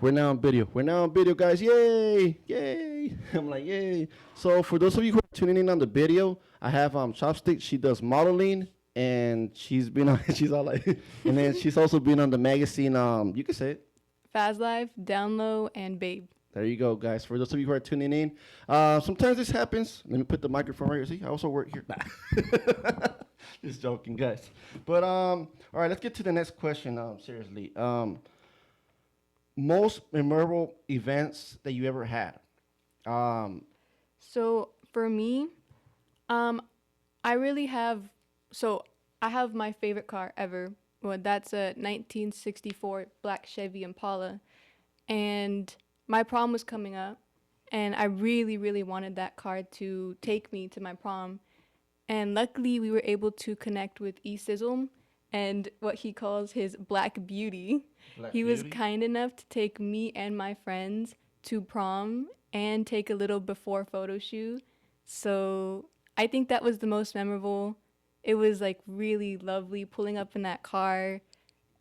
We're now on video. We're now on video, guys. Yay! Yay! I'm like, yay. So for those of you who are tuning in on the video, I have Chopstick. She does modeling, and she's been on. She's all like, and then she's also been on the magazine. You can say it. Faz Life, Download, and Babe. There you go, guys. For those of you who are tuning in, sometimes this happens. Let me put the microphone right here. See, I also work here. Nah. Just joking, guys. But all right, let's get to the next question. Seriously, most memorable events that you ever had. Um, So for me, um, I really have. So I have my favorite car ever. Well, that's a 1964 black Chevy Impala, and my prom was coming up, and I really, really wanted that car to take me to my prom. And luckily, we were able to connect with E Sizzle and what he calls his Black Beauty. Black He was Beauty. kind enough to take me and my friends to prom and take a little before photo shoot. So I think that was the most memorable. It was like really lovely pulling up in that car,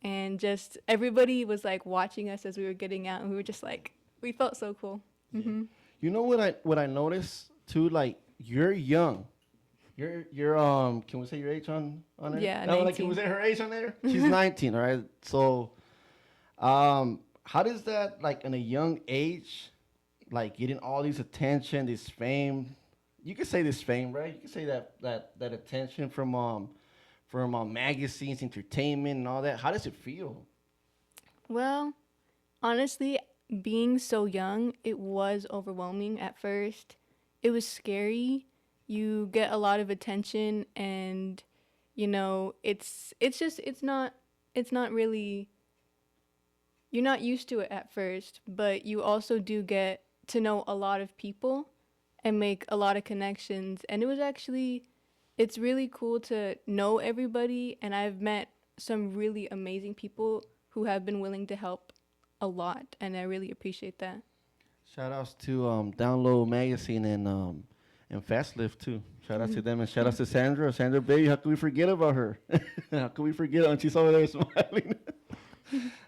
and just everybody was like watching us as we were getting out, and we were just like, we felt so cool. Yeah. Hmm. You know what I noticed too? Like you're young. You're Can we say your age on there? Yeah, No, like can we 19. say her age on there? She's 19, all right. So how does that like in a young age, like getting all this attention, this fame? You could say this fame, right? You could say that attention from magazines, entertainment, and all that. How does it feel? Well, honestly, being so young, it was overwhelming at first. It was scary. You get a lot of attention, and it's not really, you're not used to it at first, but you also do get to know a lot of people and make a lot of connections. And it's really cool to know everybody. And I've met some really amazing people who have been willing to help a lot. And I really appreciate that. Shout outs to Download Magazine and Fast Lift too. Shout outs to them and shout outs to Sandra. Sandra baby, how can we forget about her? How can we forget her? And she's over there smiling.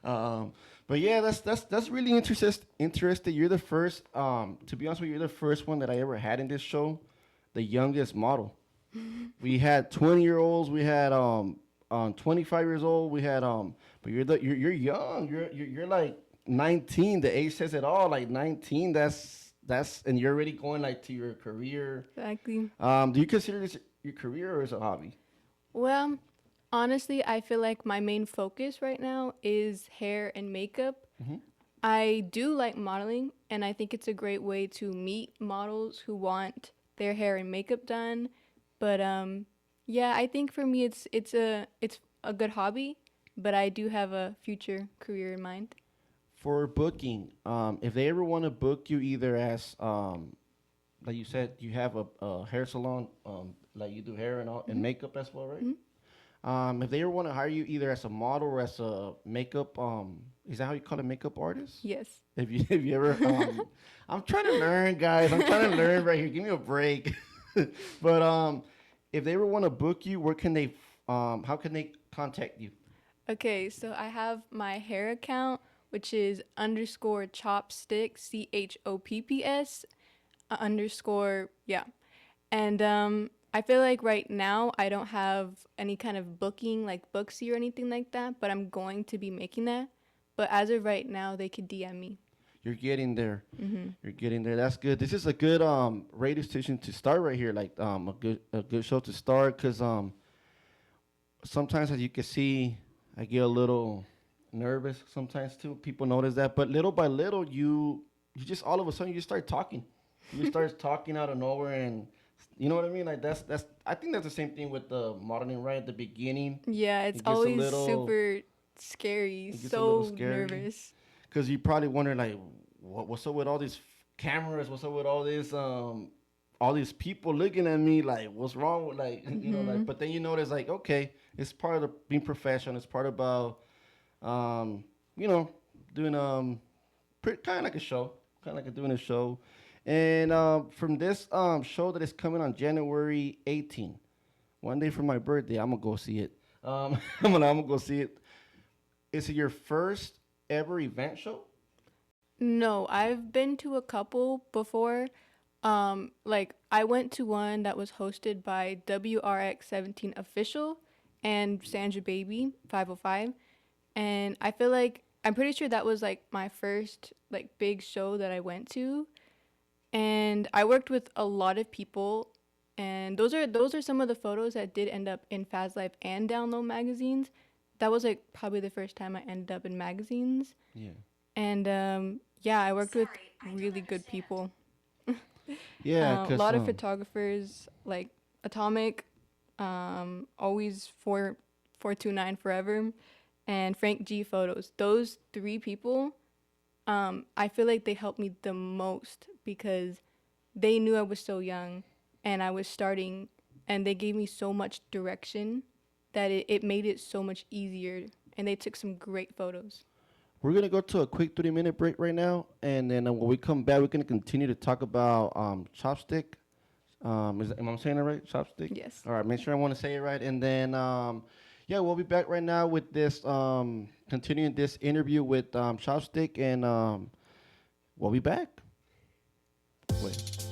um, but yeah, that's really interesting. You're the first. To be honest with you, you're the first one that I ever had in this show, the youngest model. We had 20-year-olds. We had 25 years old. We had but you're young. You're like 19. The age says it all. Like 19. That's and you're already going like to your career. Exactly. Do you consider this your career or is it a hobby? Well, honestly, I feel like my main focus right now is hair and makeup. Hmm. I do like modeling, and I think it's a great way to meet models who want their hair and makeup done. But yeah, I think for me it's a good hobby, but I do have a future career in mind. For booking, if they ever want to book you either as like you said, you have a hair salon, like you do hair and all and Hmm. makeup as well, right? Hmm. If they ever want to hire you either as a model or as a makeup, is that how you call it, makeup artist? Yes. If you ever, I'm trying to learn, guys. I'm trying to learn right here. Give me a break. But if they ever want to book you, where can they, how can they contact you? Okay, so I have my hair account, which is underscore chopstick, CHOPPS underscore, yeah. And I feel like right now I don't have any kind of booking like Booksy or anything like that, but I'm going to be making that. But as of right now, they could DM me. You're getting there. Hmm. You're getting there. That's good. This is a good radio station to start right here. Like a good show to start because sometimes as you can see, I get a little nervous sometimes too. People notice that, but little by little, you just all of a sudden you just start talking. You start talking out of nowhere, and you know what I mean. Like that's. I think that's the same thing with the modeling. Right at the beginning, Yeah, it's it gets a always little. super scary, It gets a little so scary nervous. because you probably wonder like, what's up with all these cameras? What's up with all these people looking at me? Like, what's wrong with like, like. Hmm. But then you notice like, okay, it's part of the, being professional. It's part about, um, you know, doing kind of like a show, kind of like doing a show. And from this show that is coming on January 18th, one day for my birthday, I'm gonna go see it. I'm gonna go see it. Is it your first ever event show? No, I've been to a couple before. Like I went to one that was hosted by WRX17 Official and Sandra Baby 505, and I feel like I'm pretty sure that was like my first like big show that I went to, and I worked with a lot of people, and those are some of the photos that did end up in Fast Life and Download magazines. That was like probably the first time I ended up in magazines, Yeah. and yeah, I worked with really good people. Yeah, A cause lot of photographers like Atomic, always 429 forever, and Frank G Photos. Those three people, I feel like they helped me the most because they knew I was so young and I was starting, and they gave me so much direction that it made it so much easier. And they took some great photos. we're gonna go to a quick 3-minute break right now, and then when we come back, we're gonna continue to talk about chopstick. Am I saying it right? Chopstick. Yes. All right. Make sure I want to say it right, and then yeah, we'll be back right now with this continuing this interview with Chopstick, and we'll be back. Wait.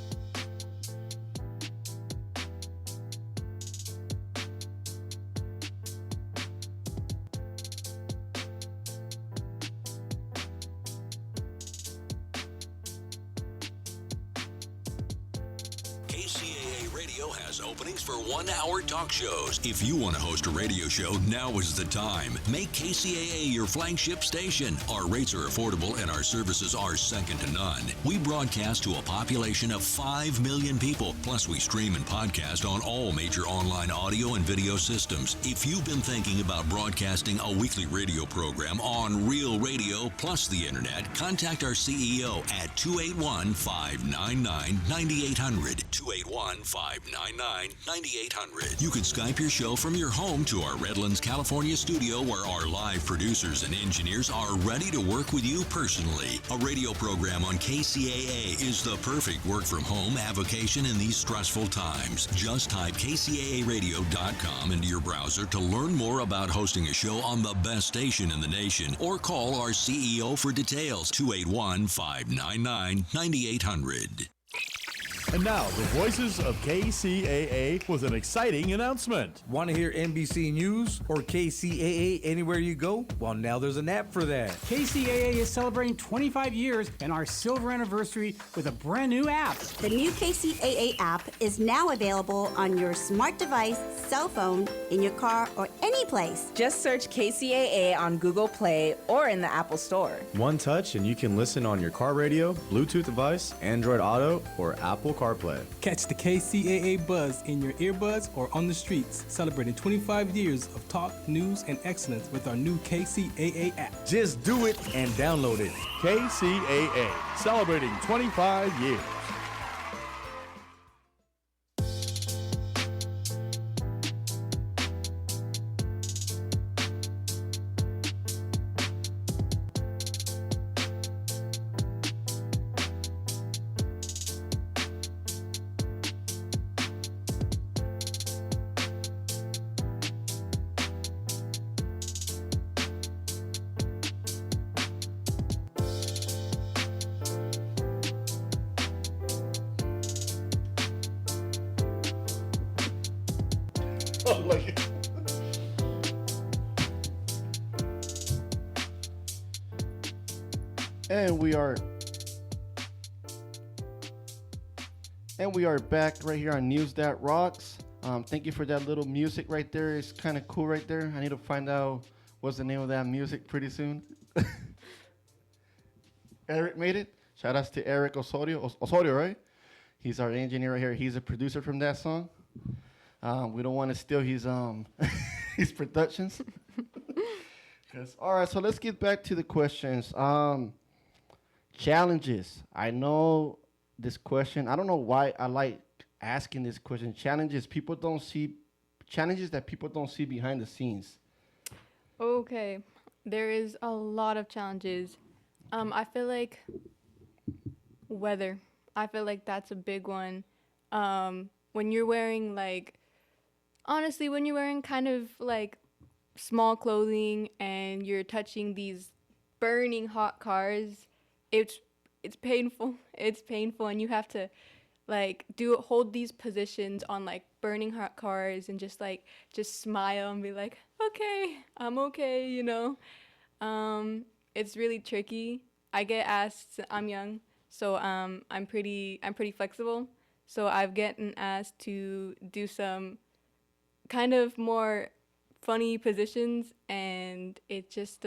KCAA Radio has openings for 1-hour talk shows. If you want to host a radio show, now is the time. Make KCAA your flagship station. Our rates are affordable and our services are second to none. We broadcast to a population of 5 million people. Plus, we stream and podcast on all major online audio and video systems. If you've been thinking about broadcasting a weekly radio program on Real Radio plus the internet, contact our CEO at 281-599-9800. 281-599-9800. You can Skype your show from your home to our Redlands, California studio where our live producers and engineers are ready to work with you personally. A radio program on KCAA is the perfect work from home avocation in these stressful times. Just type kcaaradio.com into your browser to learn more about hosting a show on the best station in the nation, or call our CEO for details, 281-599-9800. And now, the voices of KCAA with an exciting announcement. Want to hear NBC News or KCAA anywhere you go? Well, now there's an app for that. KCAA is celebrating 25 years and our silver anniversary with a brand new app. The new KCAA app is now available on your smart device, cell phone, in your car, or any place. Just search KCAA on Google Play or in the Apple Store. One touch and you can listen on your car radio, Bluetooth device, Android Auto, or Apple CarPlay. Catch the KCAA buzz in your earbuds or on the streets, celebrating 25 years of talk, news, and excellence with our new KCAA app. Just do it and download it. KCAA, celebrating 25 years. Like, and we are back right here on News That Rocks. Thank you for that little music right there. It's kind of cool right there. I need to find out what's the name of that music pretty soon. Eric made it. Shout outs to Eric Osorio. Osorio, right? He's our engineer right here. He's a producer from that song. We don't want to steal his his productions. All right, so let's get back to the questions. Challenges. I know this question. I don't know why I like asking this question. Challenges that people don't see behind the scenes. Okay, there is a lot of challenges. I feel like weather. I feel like that's a big one. When you're wearing honestly, when you're wearing kind of like small clothing and you're touching these burning hot cars, it's it's painful. It's painful, and you have to like hold these positions on like burning hot cars and just smile and be like, okay, I'm okay, you know. It's really tricky. I get asked, I'm young, so I'm pretty flexible. So I've gotten asked to do some kind of more funny positions, and it just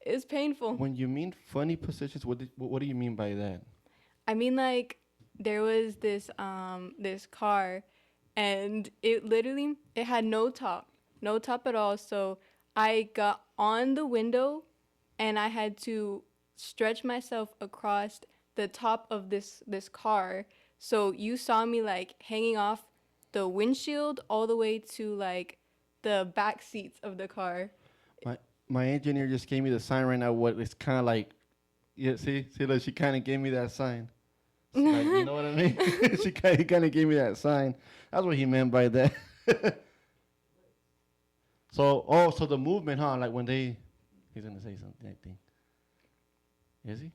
is painful. When you mean funny positions, what do you mean by that? I mean, like, there was this car, and it had no top at all. So I got on the window, and I had to stretch myself across the top of this car. So you saw me like hanging off the windshield all the way to like the back seats of the car. My engineer just gave me the sign right now. What it's kind of like, yeah. See, like she kind of gave me that sign. Like, you know what I mean? He kind of gave me that sign. That's what he meant by that. So the movement, huh? Like when he's gonna say something, I think. Is he?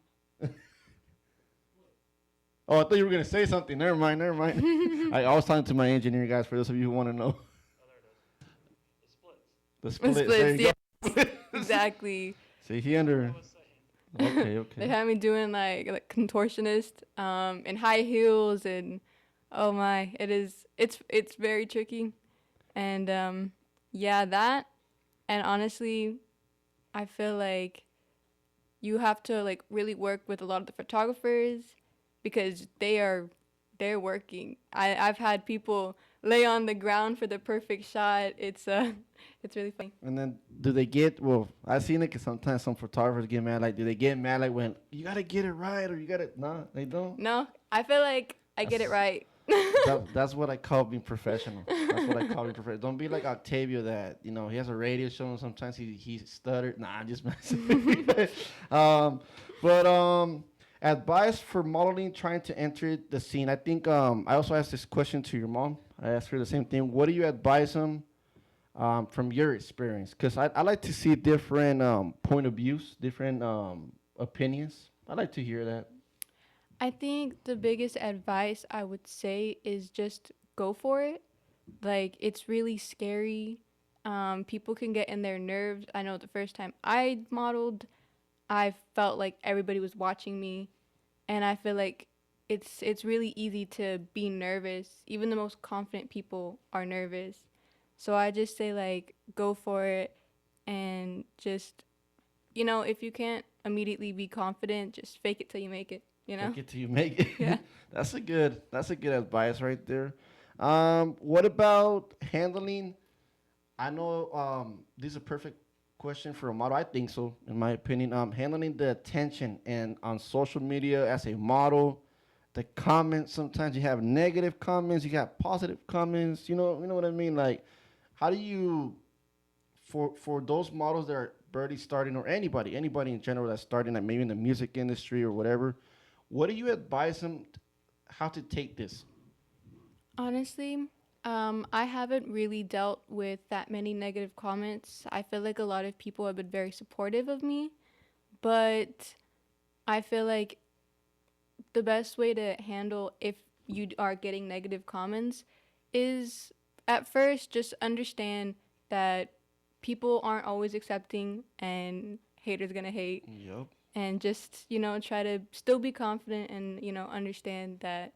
Oh, I thought you were gonna say something. Never mind. I was talking to my engineer, guys. For those of you who want to know. The splits. There you Yeah. Exactly. See, he under. Okay. They had me doing like contortionist, in high heels, and oh my, it's very tricky, and yeah, that, and honestly, I feel like you have to like really work with a lot of the photographers because they're working. I've had people lay on the ground for the perfect shot. It's really funny. And then do they get, well, I've seen it 'cause sometimes some photographers get mad. Like, do they get mad like when you got to get it right or you got to, nah, they don't? No, I feel like I get it right. That's what I call being professional. Don't be like Octavio that, you know, he has a radio show and sometimes he stuttered. Nah, I'm just messing. But advice for modeling trying to enter the scene. I think I also asked this question to your mom. I asked her the same thing. What do you advise them from your experience? Because I like to see different point of views, different opinions. I like to hear that. I think the biggest advice I would say is just go for it. Like, it's really scary. People can get in their nerves. I know the first time I modeled, I felt like everybody was watching me, and I feel like it's really easy to be nervous. Even the most confident people are nervous. So I just say, like, go for it, and just, you know, if you can't immediately be confident, just fake it till you make it, you know? Fake it till you make it. Yeah. That's a good advice right there. What about handling? I know this is a perfect question for a model. I think so, in my opinion. Handling the attention and on social media as a model, the comments. Sometimes you have negative comments, you got positive comments. You know what I mean? Like, how do you, for those models that are barely starting, or anybody in general that's starting, like maybe in the music industry or whatever, what do you advise them how to take this? Honestly, I haven't really dealt with that many negative comments. I feel like a lot of people have been very supportive of me, but I feel like the best way to handle if you are getting negative comments is at first just understand that people aren't always accepting and haters gonna hate. Yep. And just, you know, try to still be confident and, you know, understand that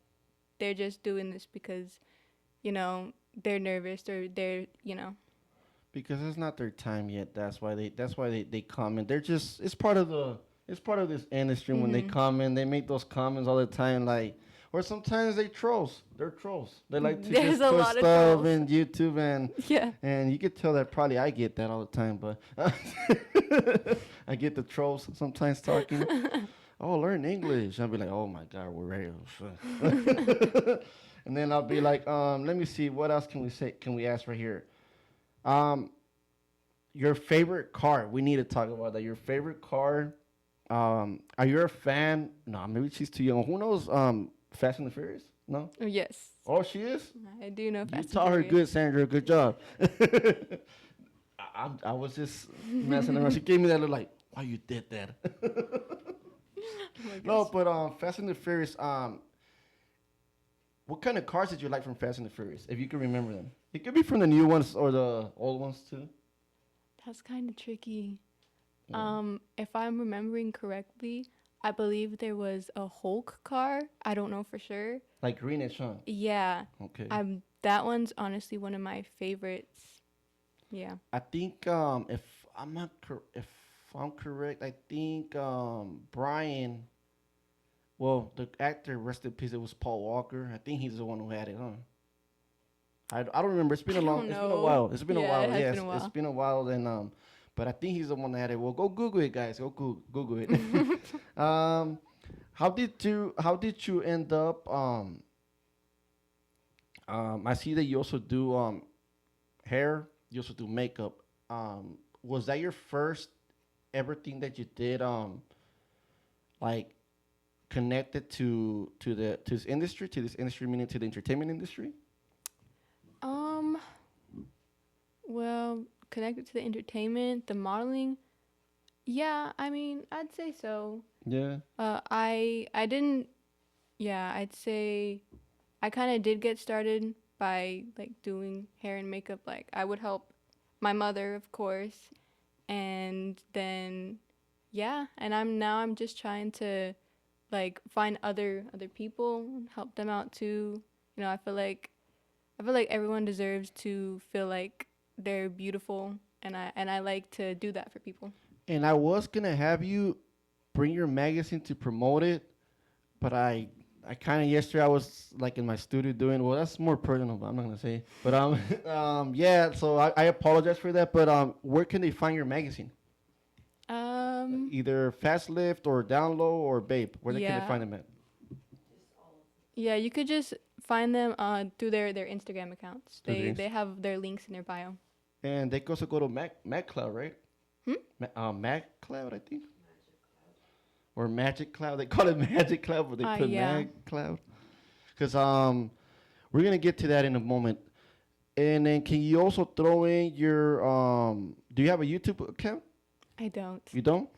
they're just doing this because, you know, they're nervous or they're, you know. Because it's not their time yet. That's why they comment. They're just, it's part of this industry. When they comment, they make those comments all the time, like, or sometimes they're trolls. They like to There's just a put lot of stuff trolls. in YouTube and Yeah. and you could tell that probably I get that all the time, but I get the trolls sometimes talking. Oh, learn English. I'll be like, oh my God, we're ready. And then I'll be like, let me see, what else can we say? Can we ask right here? Your favorite car. We need to talk about that. Your favorite car. Are you a fan? No, maybe she's too young. Who knows? Fast and the Furious? No. Oh, yes. Oh, she is. I do know Fast You and taught her Furious. good, Sandra. Good job. I was just messing around. She gave me that look like, why you did that? No, but Fast and the Furious. What kind of cars did you like from Fast and the Furious? If you can remember them, it could be from the new ones or the old ones too. That's kind of tricky. If I'm remembering correctly, I believe there was a Hulk car. I don't know for sure. Like greenish, huh? Yeah. Okay. That one's honestly one of my favorites. Yeah. I think if if I'm correct, I think Brian. Well, the actor, rest in peace, it was Paul Walker. I think he's the one who had it, huh? I don't remember. It's been a long. It's been a while. It's been a while. Yes, it's been a while. And but I think he's the one that had it. Well, go Google it, guys. Go Google it. How did you end up? I see that you also do hair. You also do makeup. Was that your first ever thing that you did? Like connected to this industry, meaning to the entertainment industry? Well, connected to the entertainment, the modeling. Yeah, I mean, I'd say so. Yeah. I didn't. Yeah, I'd say I kind of did get started by like doing hair and makeup. Like I would help my mother, of course, and then yeah, and I'm just trying to like find other people, help them out too. You know, I feel like everyone deserves to feel like they're beautiful, and I like to do that for people. And I was gonna have you bring your magazine to promote it, but I kind of yesterday I was like in my studio doing, well, that's more personal, but I'm not gonna say. But yeah, so I apologize for that. But where can they find your magazine? Either Fast Lift or Down Low or Babe. Where can they find them at? Yeah, you could just find them through their Instagram accounts. They have their links in their bio. And they also go to MagCloud, right? MagCloud, I think. Or Magic Cloud. They call it Magic Cloud, but they put MagCloud. Because we're gonna get to that in a moment. And then can you also throw in your do you have a YouTube account? I don't. You don't?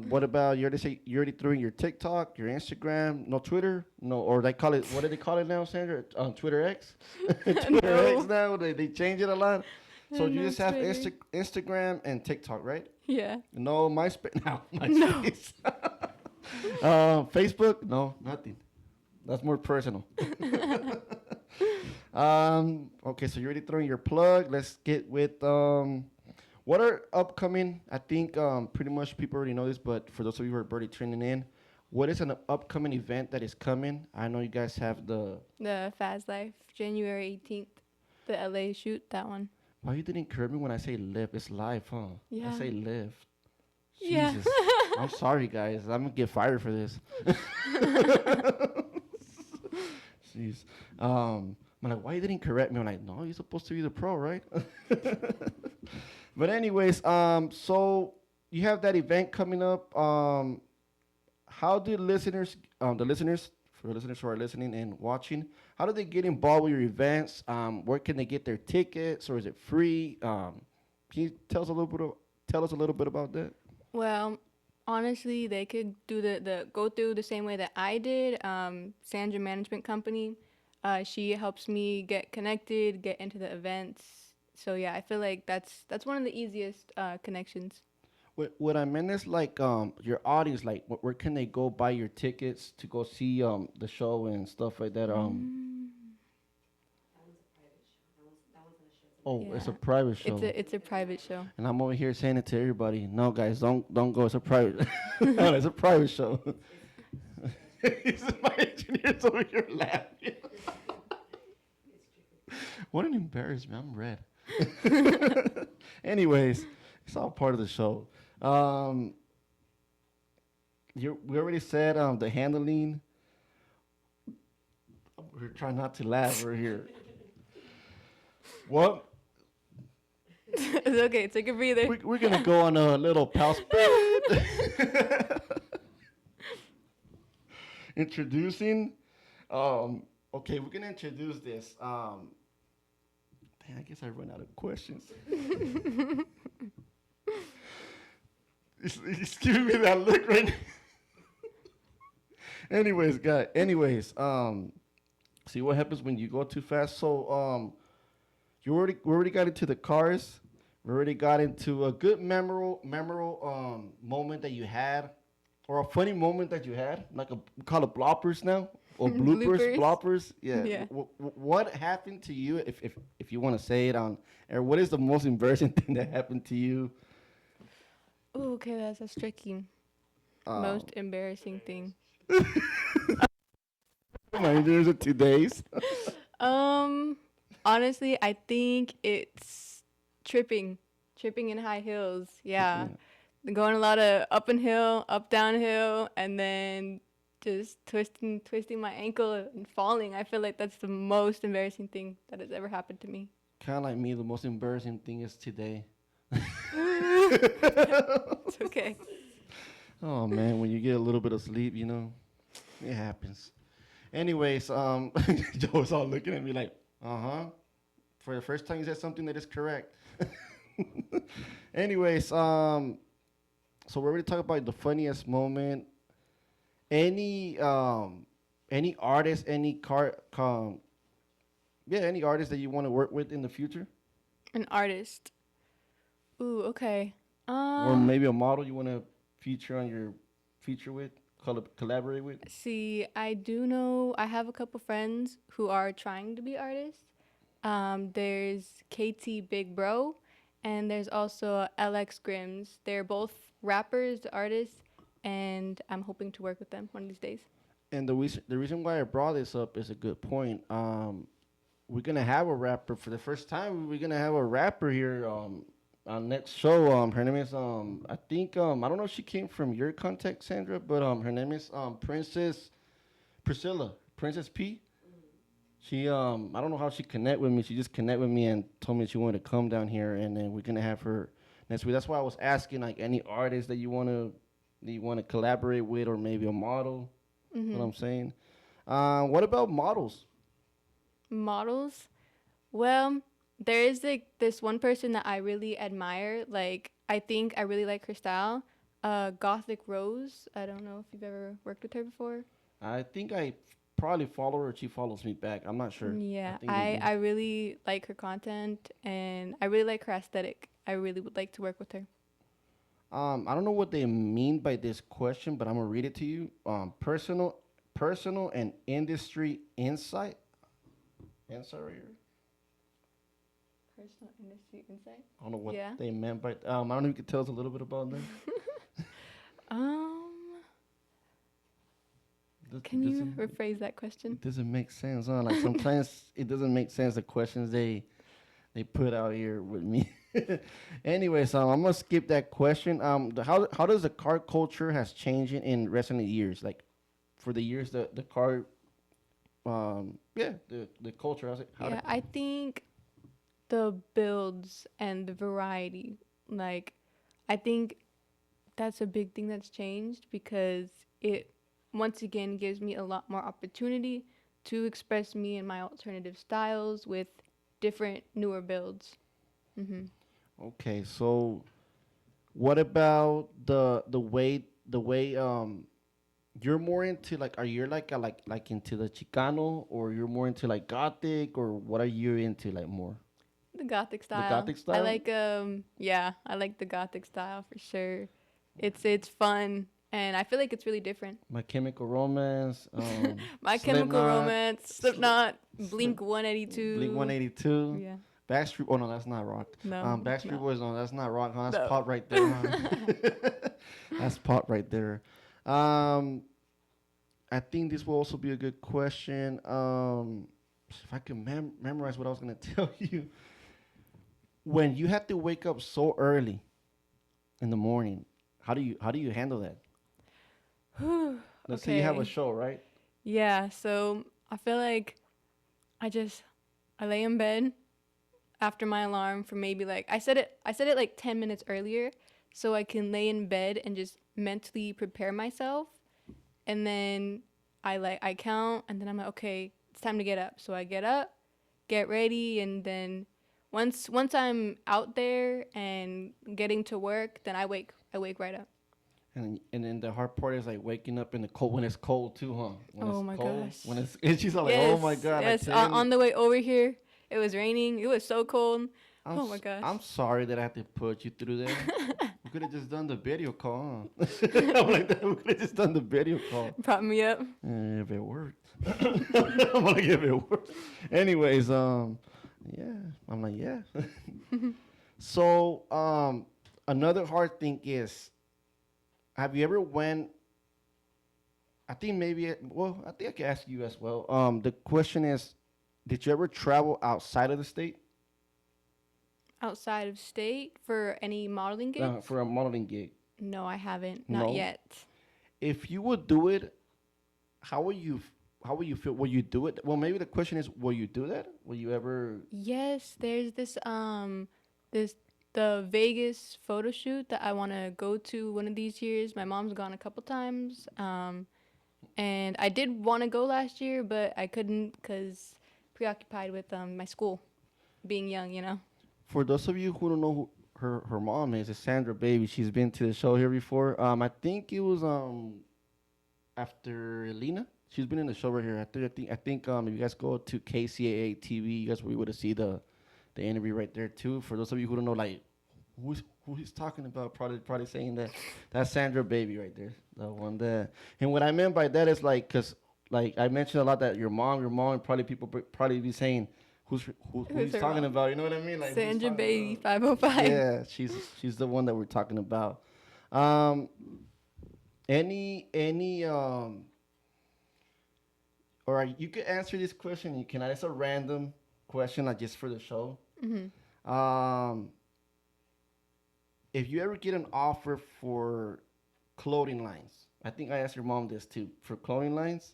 What about you already threw in your TikTok, your Instagram, no Twitter? No, or they call it, what do they call it now, Sandra? Twitter X? Twitter X now, they change it a lot. So you just have Instagram and TikTok, right? Yeah. No, MySpace. No, MySpace. No. Facebook? No, nothing. That's more personal. Okay, so you're already throwing your plug. Let's get with what are upcoming? I think pretty much people already know this, but for those of you who are already tuning in, what is an upcoming event that is coming? I know you guys have the Fast Life, January 18th, the LA shoot, that one. Why you didn't encourage me when I say live? It's live, huh? Yeah. I say live. Yeah. Jesus. I'm sorry, guys. I'm gonna get fired for this. Jeez. I'm like, why you didn't correct me? I'm like, no, you're supposed to be the pro, right? But anyways, so you have that event coming up. How do listeners, for the listeners who are listening and watching, how do they get involved with your events? Where can they get their tickets, or is it free? Can you tell us a little bit about that? Well, honestly, they could do go through the same way that I did. Sandra Management Company, she helps me get connected, get into the events. So yeah, I feel like that's one of the easiest connections. What I meant is like your audience, like where can they go buy your tickets to go see the show and stuff like that? Oh, yeah. It's a private show. It's a private show. And I'm over here saying it to everybody. No, guys, don't go. It's a private. No, it's a private show. My engineer's over here laughing. What an embarrassment! I'm red. Anyways, it's all part of the show. We already said the handling. We're trying not to laugh. We're here. What? It's okay. Take a breather. We're gonna go on a little pause. Introducing. Okay, we're gonna introduce this. I guess I run out of questions. He's giving me that look right now. Anyways, guys. See what happens when you go too fast. So, we already got into the cars. We already got into a good memorable moment that you had, or a funny moment that you had, like we call it bloppers now, or bloopers, Bloopers. bloppers. Yeah. Yeah. What happened to you, if you want to say it on, or what is the most embarrassing thing that happened to you? Ooh, okay, that's tricky. Most embarrassing thing. My years of 2 days. Honestly, I think it's tripping in high heels. Yeah. Going a lot of up downhill, and then just twisting my ankle and falling. I feel like that's the most embarrassing thing that has ever happened to me. Kind of like me, the most embarrassing thing is today. It's okay. Oh man, when you get a little bit of sleep, it happens. Anyways, Joe's all looking at me like, for the first time you said something that is correct. Anyways, so we're going to talk about the funniest moment. Any artist, any any artist that you want to work with in the future? An artist. Ooh, okay. Or maybe a model you want to collaborate with? See, I do know I have a couple friends who are trying to be artists. There's KT Big Bro, and there's also LX Grims. They're both rappers, artists, and I'm hoping to work with them one of these days. And the reason why I brought this up is a good point. We're gonna have a rapper for the first time. We're gonna have a rapper here on next show. Her name is I think I don't know if she came from your contact, Sandra, but her name is Princess P. She I don't know how she connect with me. She just connect with me and told me she wanted to come down here, and then we're gonna have her next week. That's why I was asking, like, any artist that you wanna collaborate with, or maybe a model. Mm-hmm. What I'm saying. What about models? Models? Well, there is like this one person that I really admire. Like, I think I really like her style. Gothic Rose. I don't know if you've ever worked with her before. I think I probably follow her. She follows me back. I'm not sure. Yeah, think we do. I really like her content, and I really like her aesthetic. I really would like to work with her. I don't know what they mean by this question, but I'm gonna read it to you. Personal and industry insight. Insight right here. Personal industry insight. I don't know what they meant by. I don't know if you could tell us a little bit about them. Can you rephrase that question? It doesn't make sense, huh? Like sometimes it doesn't make sense, the questions they put out here with me. Anyways, I'm gonna skip that question. How does the car culture has changed in recent years? Like, for the years the car, the culture. I think the builds and the variety. Like, I think that's a big thing that's changed, because it once again gives me a lot more opportunity to express me and my alternative styles with different newer builds. Mm-hmm. Okay, so what about the way you're more into, like, are you like into the Chicano, or you're more into like Gothic, or what are you into, like, more? The Gothic style. The Gothic style? I like I like the Gothic style for sure. It's fun, and I feel like it's really different. My Chemical Romance. My Chemical Romance, Slipknot, Blink 182. Blink 182. Yeah. Backstreet. Oh no, that's not rock. No. Backstreet Boys. No, that's not rock. Huh? That's No. pop right there. Huh? That's pop right there. I think this will also be a good question. If I can memorize what I was gonna tell you. When you have to wake up so early in the morning, how do you handle that? Let's say you have a Okay. show, right? Yeah, so I feel like I lay in bed after my alarm for maybe like I set it like 10 minutes earlier, so I can lay in bed and just mentally prepare myself. And then I count, and then I'm like, okay, it's time to get up. So I get up, get ready, and then once I'm out there and getting to work, then I wake right up. And then the hard part is like waking up in the cold when it's cold too, huh? When Oh it's my cold, gosh. when it's and she's all like, oh my god. Yes, I tell you. on the way over here, it was raining. It was so cold. Oh my gosh. I'm sorry that I had to put you through that. We could have just done the video call, huh? I'm like that. We could have just done the video call. Prop me up. If it worked. I'm like, if it worked. Anyways, yeah. I'm like, yeah. So, another hard thing is, have you ever went? I think maybe. I think I can ask you as well. The question is, did you ever travel outside of the state Outside of state for any modeling gigs? for a modeling gig? No, I haven't. Not No? yet. If you would do it, how would you? How will you feel? Will you do it? Well, maybe the question is, will you do that? Will you ever? Yes, there's the Vegas photo shoot that I want to go to one of these years. My mom's gone a couple times. And I did want to go last year, but I couldn't because preoccupied with my school, being young, you know. For those of you who don't know who her mom is, it's Sandra Baby. She's been to the show here before. I think it was after Lena. She's been in the show right here. I think if you guys go to KCAA TV, you guys will be able to see the interview right there too. For those of you who don't know, like who he's talking about, probably saying that's Sandra Baby right there, the one that. And what I meant by that is like, cause like I mentioned a lot that your mom, probably people probably be saying who's he's her talking mom? about. You know what I mean? Like who's Sandra talking Baby about? 505. Yeah, she's the one that we're talking about. All right, you could answer this question. You can. It's a random question, like just for the show. If you ever get an offer for clothing lines, I think I asked your mom this too. For clothing lines,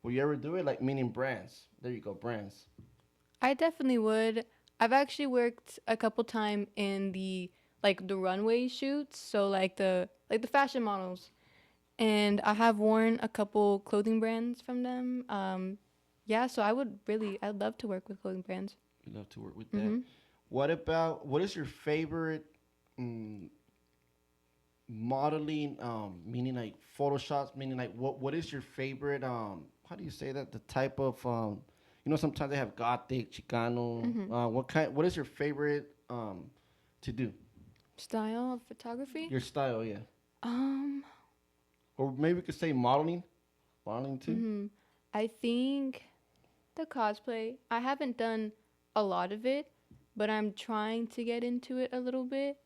will you ever do it? Like meaning brands. There you go, brands. I definitely would. I've actually worked a couple time in the runway shoots, so like the fashion models, and I have worn a couple clothing brands from them. Yeah, so I'd love to work with clothing brands. You love to work with that. What is your favorite modeling? Meaning like photoshops. Meaning like what is your favorite? How do you say that? The type of sometimes they have gothic, Chicano. What is your favorite to do? Style of photography? Your style, yeah. Or maybe we could say modeling too. I think the cosplay. I haven't done a lot of it, but I'm trying to get into it a little bit,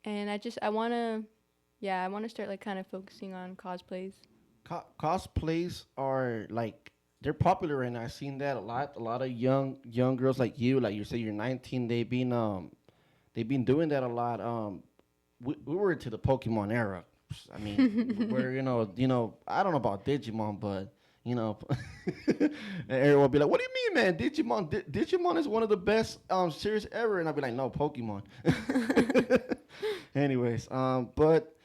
and I want to start like kind of focusing on cosplays. Cosplays are like they're popular right now. I've seen that a lot. A lot of young girls like you, like you say you're 19. They've been doing that a lot. We were into the Pokemon era. I mean, where I don't know about Digimon, but and everyone will be like, "What do you mean, man? Digimon is one of the best series ever," and I'll be like, "No, Pokemon." Anyways, but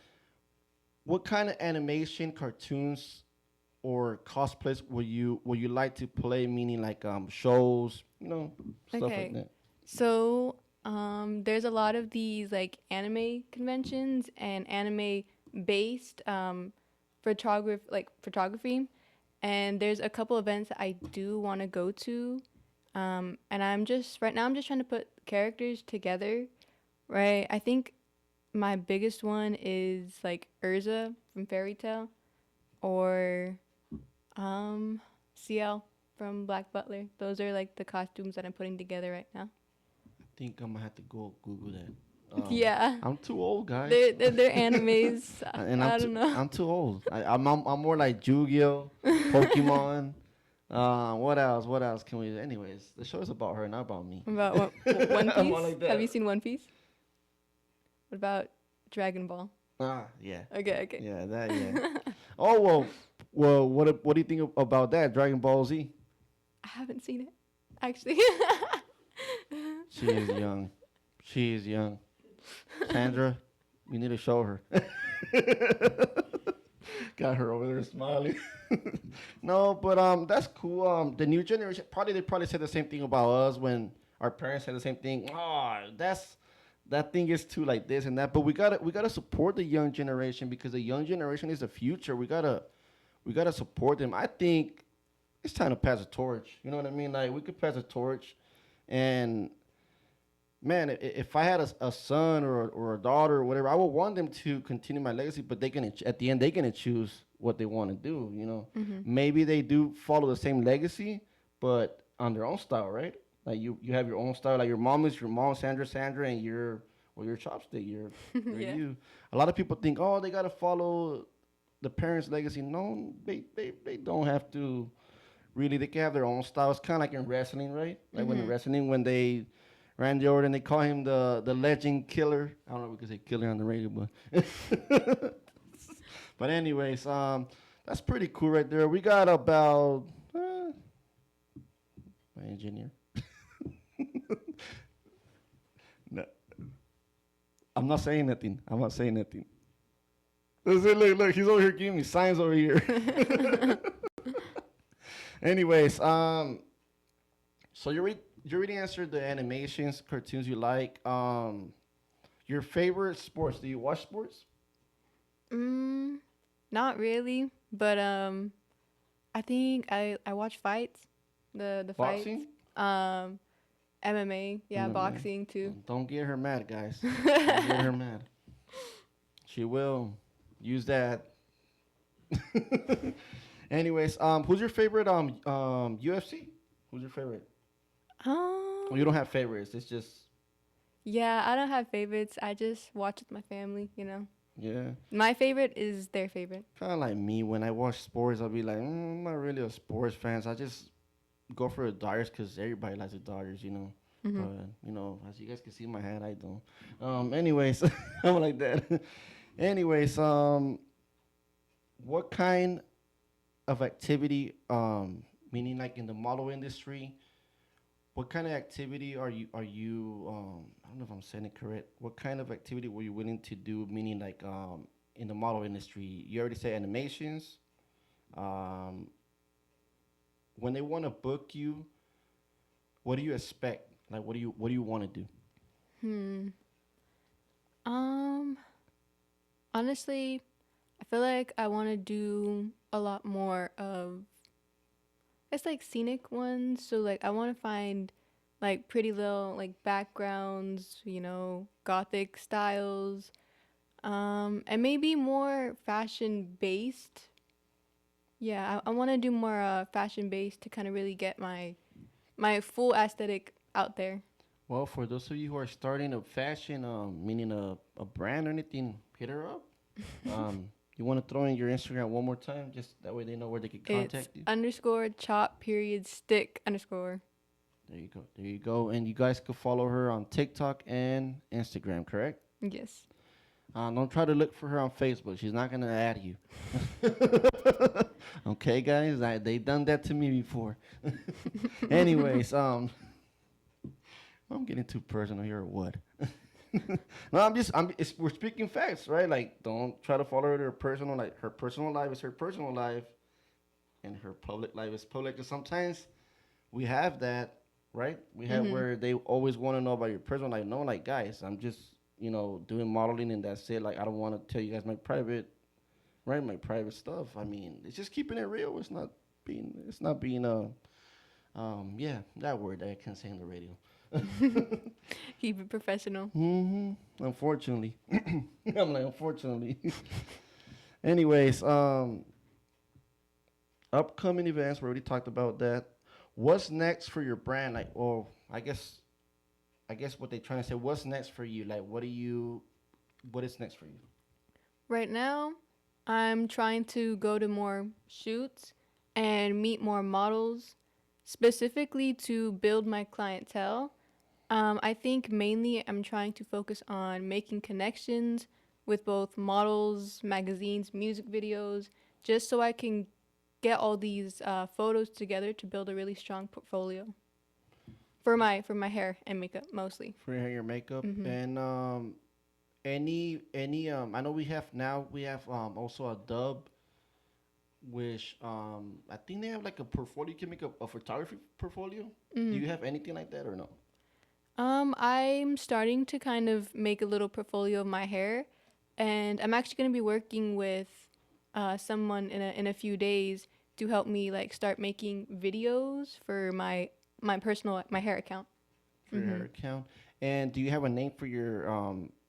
what kind of animation, cartoons, or cosplays will you like to play? Meaning like shows, stuff like that. So there's a lot of these like anime conventions and anime based photography, and there's a couple events that I do want to go to, and I'm just trying to put characters together, right? I think my biggest one is like Urza from Fairy Tail, or CL from Black Butler. Those are like the costumes that I'm putting together right now. I think I'm gonna have to go Google that. Yeah, I'm too old, guys. They're animes. And I don't know. I'm too old. I'm more like Yu-Gi-Oh, Pokemon. What else can we? Anyways, the show is about her, not about me. About One I'm Piece? all like that. Have you seen One Piece? What about Dragon Ball? Yeah. Okay. Yeah, that. Yeah. Oh well. What do you think about that? Dragon Ball Z. I haven't seen it, actually. She is young. Sandra, you need to show her. Got her over there smiling. No, but that's cool. The new generation they probably said the same thing about us when our parents said the same thing. Oh, that thing is too like this and that. But we gotta support the young generation because the young generation is the future. We gotta support them. I think it's time to pass the torch. You know what I mean? Like we could pass the torch, and man, if I had a son or a daughter or whatever, I would want them to continue my legacy. But at the end they gonna choose what they want to do. You know, maybe they do follow the same legacy, but on their own style, right? Like you have your own style. Like your mom is your mom, Sandra, and you're Chopstick. You're Yeah. you. A lot of people think, oh, they gotta follow the parents' legacy. No, they don't have to. Really, they can have their own style. It's kind of like in wrestling, right? Like when in wrestling, when they Randy Orton, they call him the legend killer. I don't know if we can say killer on the radio, but but anyways, that's pretty cool right there. We got about my engineer. No, I'm not saying nothing. Look, he's over here giving me signs over here. Anyways, so you already answered the animations, cartoons you like. Your favorite sports? Do you watch sports? Not really, but I think I watch fights, the Boxing? fights. MMA, yeah, MMA. boxing too. Don't get her mad, guys. Don't get her mad. She will use that. Anyways, who's your favorite UFC? Who's your favorite? Well, you don't have favorites. It's just Yeah, I don't have favorites. I just watch with my family, you know. yeah. My favorite is their favorite. Kind of like me. When I watch sports, I'll be like, I'm not really a sports fan. So I just go for the Dodgers because everybody likes the Dodgers, you know. But you know, as you guys can see in my hat, I don't. Anyways, I'm like that. Anyways, what kind of activity, meaning like in the model industry, what kind of activity are you I don't know if I'm saying it correct. What kind of activity were you willing to do, meaning like in the model industry? You already said animations. When they want to book you, what do you expect? Like what do you want to do? Honestly, I feel like I want to do a lot more of it's like scenic ones. So like I want to find like pretty little like backgrounds, you know, gothic styles, and maybe more fashion based. Yeah, I want to do more fashion based to kind of really get my full aesthetic out there. Well, for those of you who are starting a fashion, meaning a brand or anything, hit her up. You want to throw in your Instagram one more time, just that way they know where they can contact you. _chop_stick_. There you go. And you guys can follow her on TikTok and Instagram, correct? Yes. Don't try to look for her on Facebook. She's not gonna add you. Okay, guys. They done that to me before. Anyways, I'm getting too personal here or what? No, we're speaking facts, right? Like, don't try to follow her personal life. Her personal life is her personal life, and her public life is public. Because sometimes we have that, right? We have where they always want to know about your personal life. No, like, guys, I'm just, doing modeling and that's it. Like, I don't want to tell you guys my private stuff. I mean, it's just keeping it real. It's not being that word that I can't say on the radio. Keep it professional. Unfortunately. I'm like, unfortunately. Anyways, upcoming events, we already talked about that. What's next for your brand? Like, or I guess what they're trying to say, what's next for you? Like, what is next for you? Right now, I'm trying to go to more shoots and meet more models, specifically to build my clientele. I think mainly I'm trying to focus on making connections with both models, magazines, music videos, just so I can get all these photos together to build a really strong portfolio for my hair and makeup mostly. For your hair, makeup, and any I know we have also a dub, which I think they have like a portfolio. You can make a photography portfolio. Do you have anything like that or no? I'm starting to kind of make a little portfolio of my hair, and I'm actually going to be working with someone in a few days to help me like start making videos for my personal my hair account. For your hair account. And do you have a name for your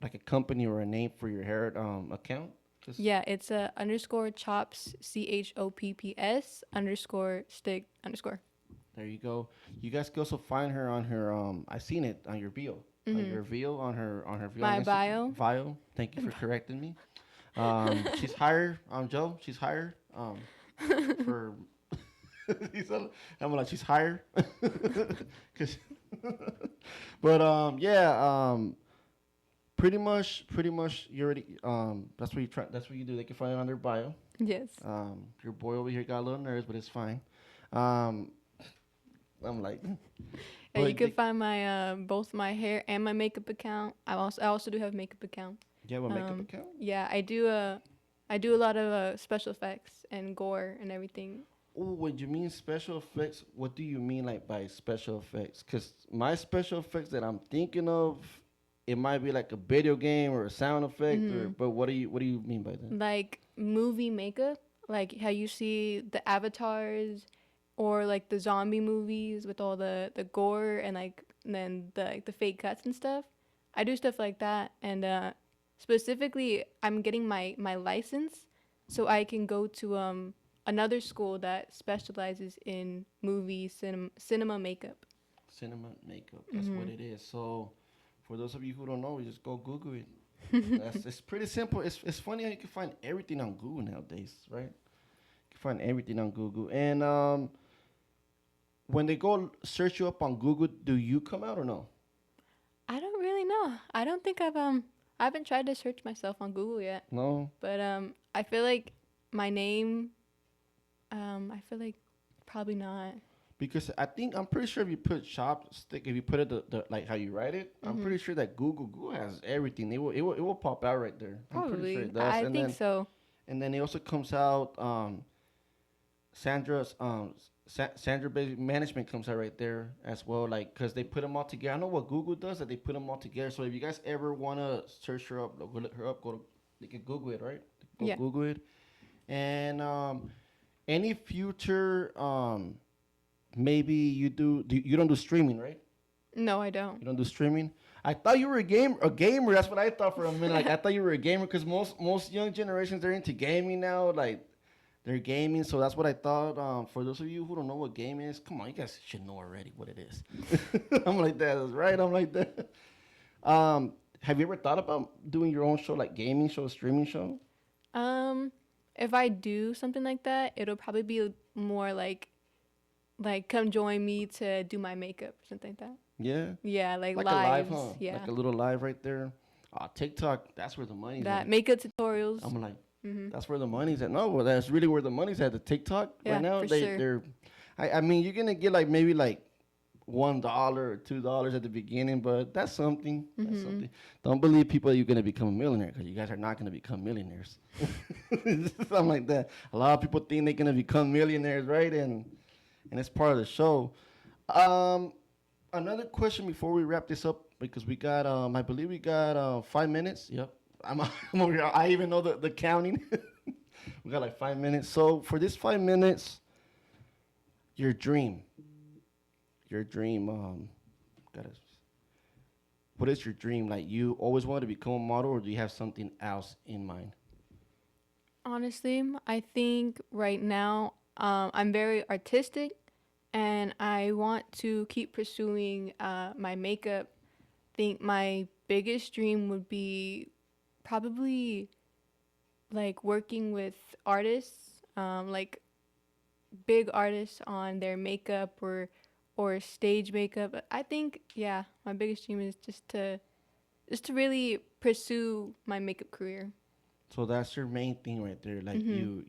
like a company or a name for your hair account? Just Yeah, it's a underscore chops CHOPPS underscore stick underscore. There you go. You guys can also find her on her I seen it on your bio. On your bio on her bio. My on bio. Bio. Thank you for correcting me. She's hired. Joe. She's hired. For I'm like she's hired. 'Cause but yeah. Pretty much. You already. That's what you try. That's what you do. They can find it on their bio. Yes. Your boy over here got a little nervous, but it's fine. I'm like. And but you can find my both my hair and my makeup account. I also do have makeup account. You have a makeup account? Yeah, I do a lot of special effects and gore and everything. Oh, when you mean special effects, what do you mean like by special effects? Because my special effects that I'm thinking of, it might be like a video game or a sound effect, but what do you mean by that? Like movie makeup, like how you see the avatars or like the zombie movies with all the gore and like and then the fake cuts and stuff. I do stuff like that, and specifically I'm getting my license so I can go to another school that specializes in movie cinema makeup. Cinema makeup, that's what it is. So for those of you who don't know, you just go Google it. It's pretty simple. It's funny how you can find everything on Google nowadays, right? You can find everything on Google. And when they go search you up on Google, do you come out or no? I don't really know. I don't think I haven't tried to search myself on Google yet. No. But I feel like my name, I feel like probably not. Because I'm pretty sure if you put chopstick, if you put it the like how you write it, I'm pretty sure that Google has everything. It will pop out right there. I'm pretty sure Probably. it does. I And think then, so. And then it also comes out Sandra's Sandra Baby Management comes out right there as well, like because they put them all together. I know what Google does, that they put them all together. So if you guys ever wanna search her up, go look her up, you can Google it, right? Go Yeah. Google it. And any future maybe you don't do streaming, right? No, I don't. You don't do streaming. I thought you were a gamer. That's what I thought for a minute. Like I thought you were a gamer because most young generations they're into gaming now. Like they're gaming, so that's what I thought. For those of you who don't know what game is, come on, you guys should know already what it is. I'm like that, that's right. I'm like that. Have you ever thought about doing your own show, like gaming show, streaming show? If I do something like that, it'll probably be more like come join me to do my makeup or something like that. Yeah. Yeah, like a live, lives. huh? Yeah. Like a little live right there. TikTok, that's where the money's That at. makeup tutorials. I'm like, that's where the money's at. No, well, that's really where the money's at. The TikTok Yeah, right now, for sure. they're. I mean, you're gonna get like maybe like $1 or $2 at the beginning, but that's something. That's something. Don't believe people that you're gonna become a millionaire because you guys are not gonna become millionaires. Something like that. A lot of people think they're gonna become millionaires, right? And it's part of the show. Another question before we wrap this up because we got I believe we got 5 minutes. Yep. I'm over here. I even know the counting. We got like 5 minutes. So for this 5 minutes, your dream. What is your dream? Like you always wanted to become a model, or do you have something else in mind? Honestly, I think right now I'm very artistic, and I want to keep pursuing my makeup. Think my biggest dream would be probably like working with artists, like big artists on their makeup or stage makeup. I think my biggest dream is just to really pursue my makeup career. So that's your main thing right there. Like you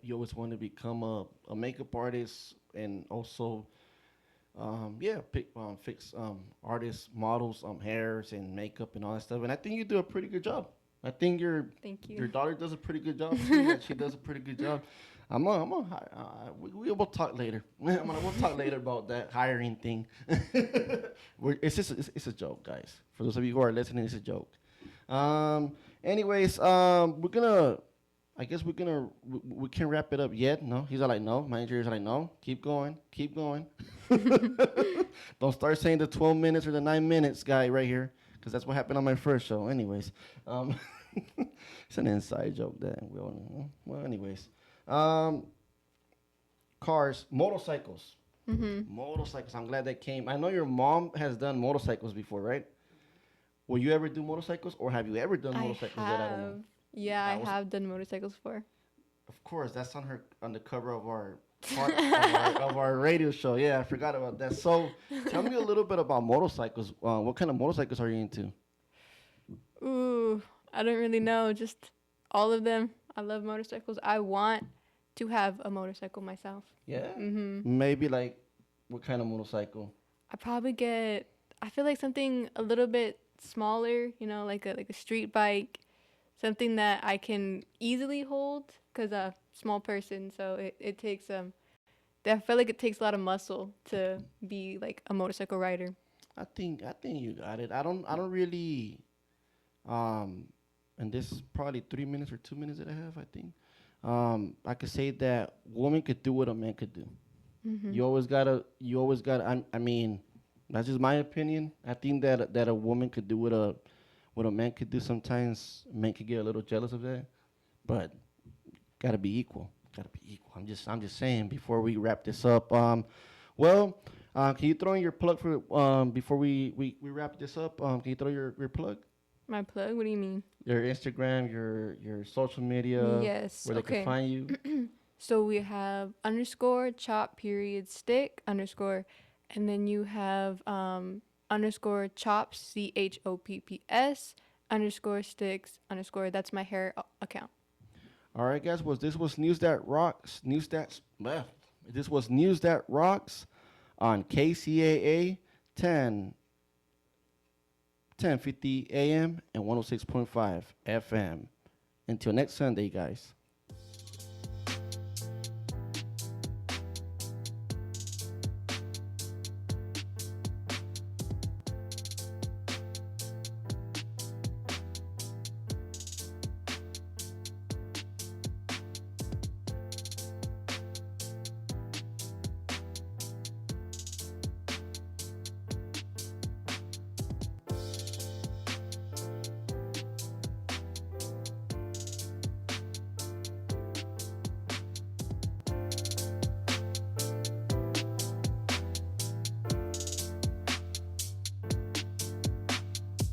always want to become a makeup artist and also fix artists, models, hairs and makeup and all that stuff. And I think you do a pretty good job. I think Thank you. your daughter does a pretty good job too. Like, she does a pretty good job. We'll talk later. We'll talk later about that hiring thing. It's a joke, guys. For those of you who are listening, it's a joke. Anyways, I guess we can wrap it up yet. No, he's like, no. My engineer's like, no. Keep going. Don't start saying the 12 minutes or the 9 minutes guy right here, because that's what happened on my first show. Anyways, it's an inside joke that we all know. Well, anyways, cars, motorcycles. Motorcycles. I'm glad that came. I know your mom has done motorcycles before, right? Will you ever do motorcycles, or have you ever done motorcycles? I have. Yeah, I have done motorcycles before. Of course, that's on the cover of our of our radio show. Yeah, I forgot about that. So, tell me a little bit about motorcycles. What kind of motorcycles are you into? Ooh, I don't really know. Just all of them. I love motorcycles. I want to have a motorcycle myself. Yeah. Maybe like what kind of motorcycle? I feel like something a little bit smaller. You know, like a street bike. Something that I can easily hold, because I'm a small person, so it takes I feel like it takes a lot of muscle to be like a motorcycle rider. I think you got it. I don't really and this is probably 3 minutes or 2 minutes that I have, I think. I could say that woman could do what a man could do. You always gotta I mean, that's just my opinion. I think that a woman could do what a man could do. Sometimes men could get a little jealous of that, but gotta be equal. I'm just saying before we wrap this up. Can you throw in your plug for before we wrap this up? Can you throw your plug? My plug? What do you mean? Your Instagram, your social media. Yes. Where they can find you. So we have _chop_stick_ and then you have _chops CHOPPS _sticks_ that's my hair account. All right, guys. This was News That Rocks. This was News That Rocks on KCAA 1050 AM and 106.5 FM. Until next Sunday, guys.